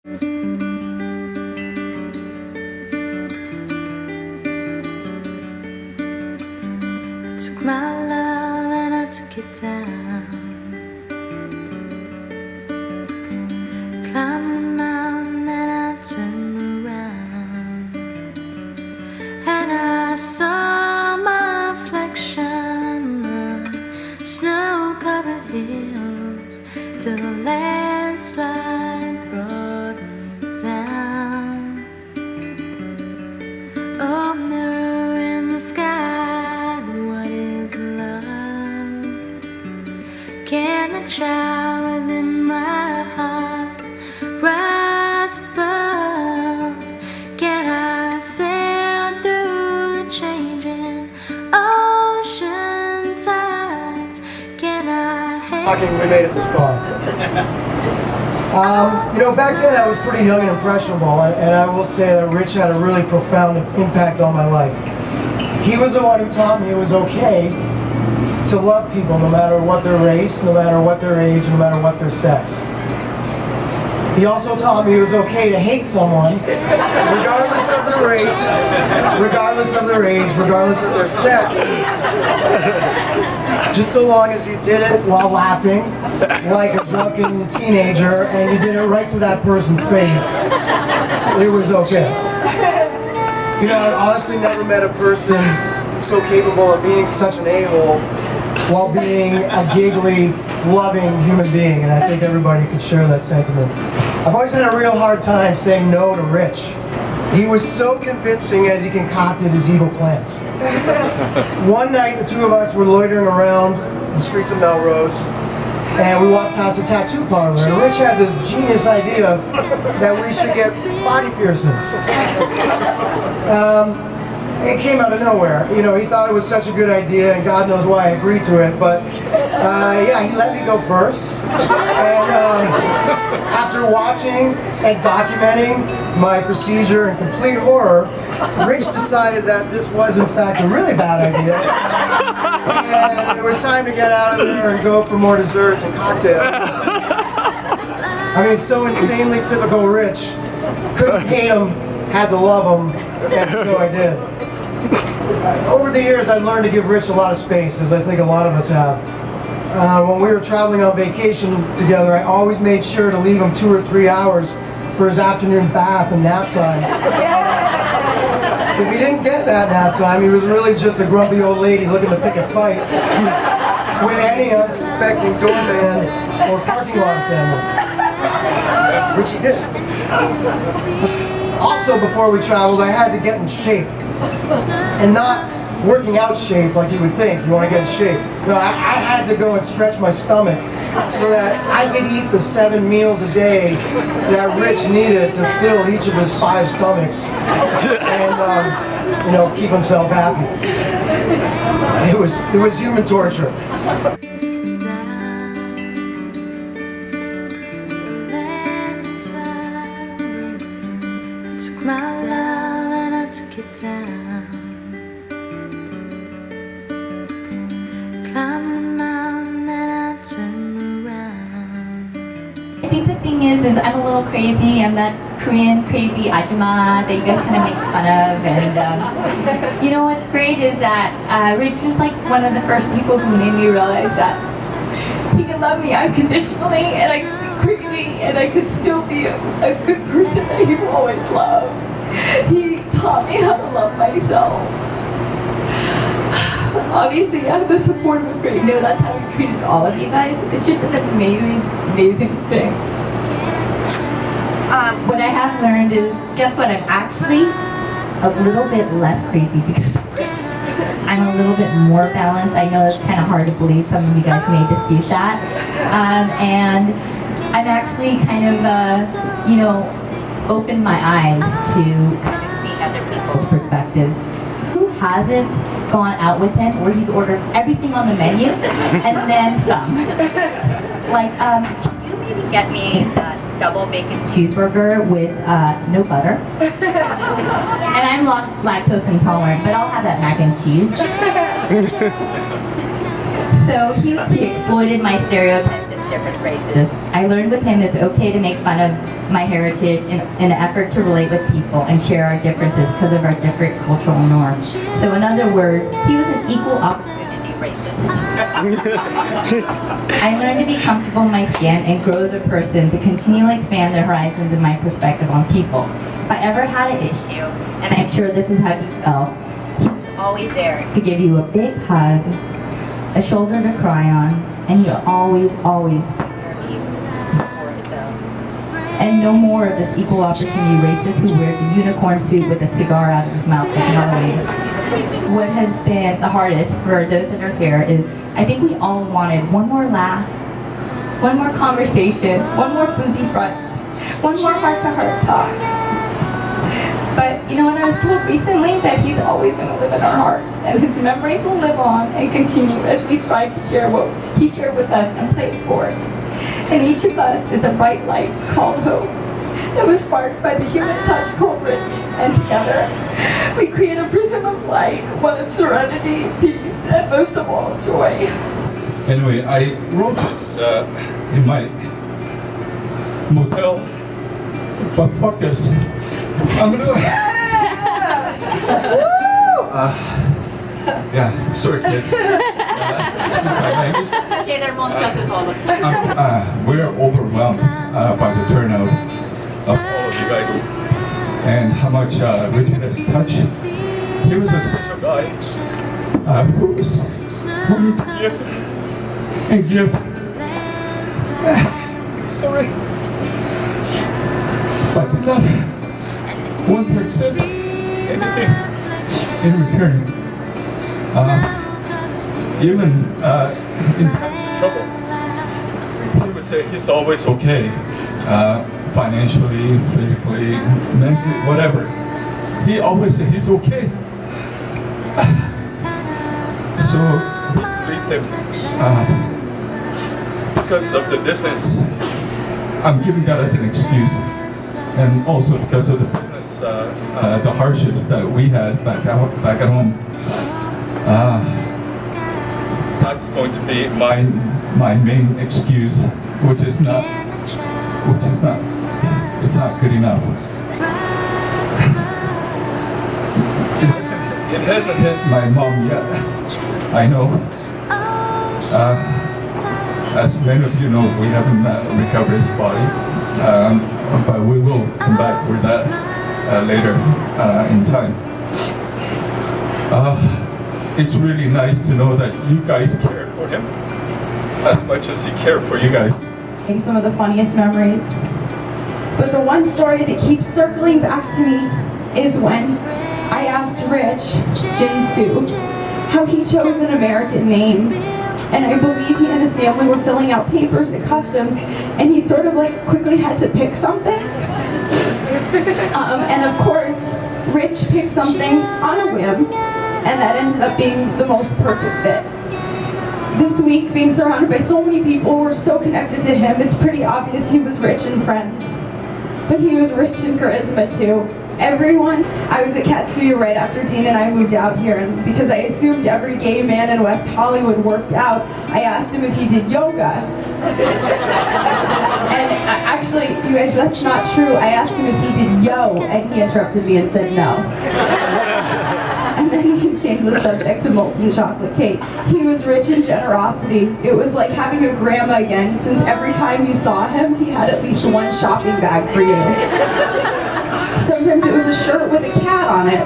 Took my love and I took it down. Climbed the mountain and I turned around, and I saw my reflection on snow-covered hills till the landslide brought me down. Oh, mirror in the sky, what is love? Can the child within my heart rise above? Can I sail through the changing ocean tides? Can I We made it this far. Back then I was pretty young and impressionable, and I will say that Rich had a really profound impact on my life. He was the one who taught me it was okay to love people no matter what their race, no matter what their age, no matter what their sex. He also taught me it was okay to hate someone, regardless of their race, regardless of their age, regardless of their sex, just so long as you did it while laughing like a drunken teenager and you did it right to that person's face. It was okay. I've honestly never met a person so capable of being such an a-hole while being a giggly, loving human being, and I think everybody could share that sentiment. I've always had a real hard time saying no to Rich. He was so convincing as he concocted his evil plans. One night, the two of us were loitering around the streets of Melrose, and we walked past a tattoo parlor, and Rich had this genius idea that we should get body piercings. It came out of nowhere. He thought it was such a good idea, and God knows why I agreed to it, but he let me go first. And after watching and documenting my procedure in complete horror, Rich decided that this was in fact a really bad idea, and it was time to get out of there and go for more desserts and cocktails. So insanely typical Rich. Couldn't hate him, had to love him, and so I did. Over the years, I learned to give Rich a lot of space, as I think a lot of us have. When we were traveling on vacation together, I always made sure to leave him 2 or 3 hours for his afternoon bath and nap time. If he didn't get that nap time, he was really just a grumpy old lady looking to pick a fight with any unsuspecting doorman or parking lot attendant, which he did. Also, before we traveled, I had to get in shape, and not working out shape like you would think. You want to get in shape. No, I had to go and stretch my stomach so that I could eat the 7 meals a day that Rich needed to fill each of his 5 stomachs and keep himself happy. It was human torture. Took my love and I took it down. Climbed the mountain and I turned around. I think the thing is I'm a little crazy. I'm that Korean crazy ajumma that you guys kind of make fun of. And what's great is that Rich was like one of the first people who made me realize that he could love me unconditionally, and I could be crazy, and I could still be a good person that he always loved. He taught me how to love myself. Obviously, I have the support of a great deal. That's how he treated all of you guys. It's just an amazing, amazing thing. What I have learned is, guess what? I'm actually a little bit less crazy because I'm a little bit more balanced. I know that's kind of hard to believe. Some of you guys may dispute that. And I'm actually kind of, opened my eyes to kind of see other people's perspectives. Who hasn't gone out with him where he's ordered everything on the menu and then some? Like, can you maybe get me that double bacon cheeseburger with no butter? And I'm lactose intolerant, but I'll have that mac and cheese. So he exploited my stereotypes and different races. I learned with him it's okay to make fun of my heritage in an effort to relate with people and share our differences because of our different cultural norms. So in other words, he was an equal opportunity racist. I learned to be comfortable in my skin and grow as a person to continually expand the horizons of my perspective on people. If I ever had an issue, and I'm sure this is how you felt, he was always there to give you a big hug, a shoulder to cry on, and he always be there before his own. And no more of this equal opportunity racist who wears a unicorn suit with a cigar out of his mouth for Halloween. What has been the hardest for those that are here is I think we all wanted one more laugh, one more conversation, one more boozy brunch, one more heart-to-heart talk. But you know what, I was told recently that he's always going to live in our hearts, and his memories will live on and continue as we strive to share what he shared with us and play it forward. And each of us is a bright light called hope that was sparked by the human touch called Rich, and together we create a prism of light, one of serenity, peace, and most of all, joy. Anyway, I wrote this in my motel, but fuck this. I'm gonna. Yeah, sorry kids. Excuse my language. Okay, they're more classes all the time. We're overwhelmed by the turnout of all of you guys and how much Richie has touched. He was a special guy who was willing to give and give. Sorry. But did not want to accept anything in return. Even in trouble, he would say he's always okay, financially, physically, mentally, whatever. He always said he's okay. So we believed him because of the distance. I'm giving that as an excuse, and also because of the business, the hardships that we had back at home. That's going to be my main excuse, which is not it's not good enough. It hasn't hit my mom yet. I know. As many of you know, we haven't recovered his body, but we will come back for that later in time. It's really nice to know that you guys care for him as much as he cared for you guys. Some of the funniest memories. But the one story that keeps circling back to me is when I asked Rich, Jinsu, how he chose an American name. And I believe he and his family were filling out papers at customs, and he sort of like quickly had to pick something. And of course, Rich picked something on a whim, and that ended up being the most perfect fit. This week, being surrounded by so many people who were so connected to him, it's pretty obvious he was rich in friends. But he was rich in charisma too. Everyone, I was at Katsuya right after Dean and I moved out here, and because I assumed every gay man in West Hollywood worked out, I asked him if he did yoga. And actually, you guys, that's not true. I asked him if he did yo, and he interrupted me and said no. And then he changed the subject to molten chocolate cake. He was rich in generosity. It was like having a grandma again, since every time you saw him, he had at least one shopping bag for you. Sometimes it was a shirt with a cat on it.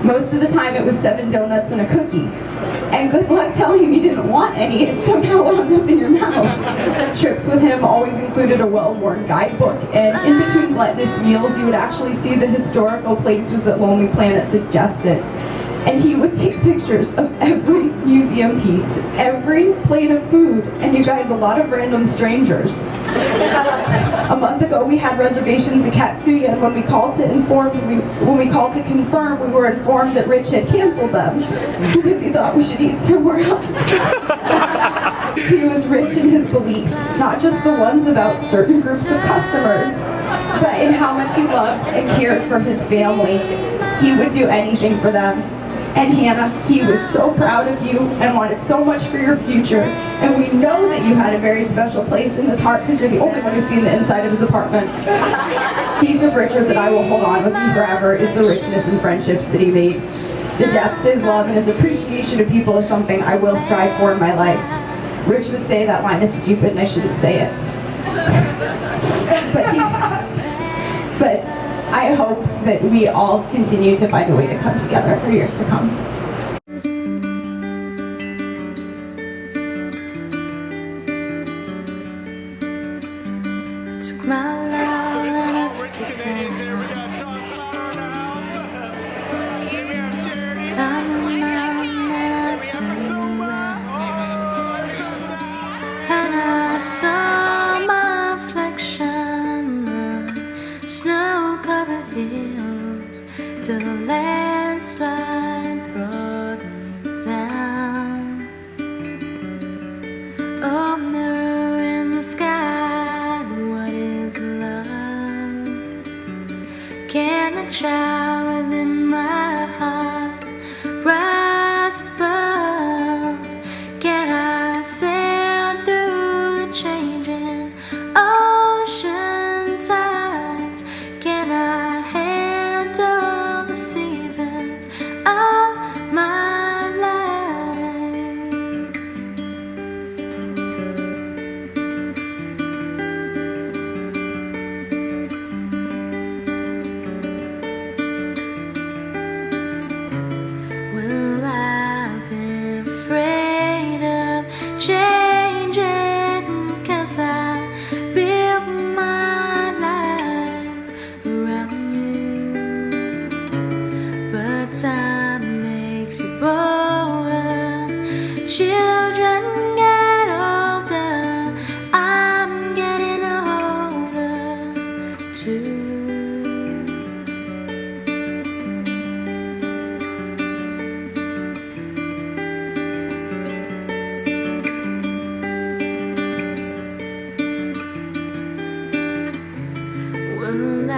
Most of the time it was 7 donuts and a cookie. And good luck telling him you didn't want any, it somehow wound up in your mouth. Trips with him always included a well-worn guidebook, and in between gluttonous meals you would actually see the historical places that Lonely Planet suggested. And he would take pictures of every museum piece, every plate of food, and you guys, a lot of random strangers. A month ago we had reservations at Katsuya, and when we called to confirm, we were informed that Rich had canceled them because he thought we should eat somewhere else. He was rich in his beliefs, not just the ones about certain groups of customers, but in how much he loved and cared for his family. He would do anything for them. And Hannah, he was so proud of you and wanted so much for your future. And we know that you had a very special place in his heart because you're the only one who's seen the inside of his apartment. Piece of riches that I will hold on with me forever is the richness and friendships that he made. The depth to his love and his appreciation of people is something I will strive for in my life. Rich would say that line is stupid and I shouldn't say it. But I hope that we all continue to find a way to come together for years to come. I took my love and I took it down. Turned around and I turned around, and I saw my reflection on snow-covered hills till the landslide brought me down. Oh, mirror in the sky, what is love? Can the child within my heart rise above? Can I sail through the changing ocean tides? Can I handle the seasons of my life? Well, I've been afraid of changing, 'cause I built my life around you. But time makes you bolder. Children get older. I'm getting older too. Well,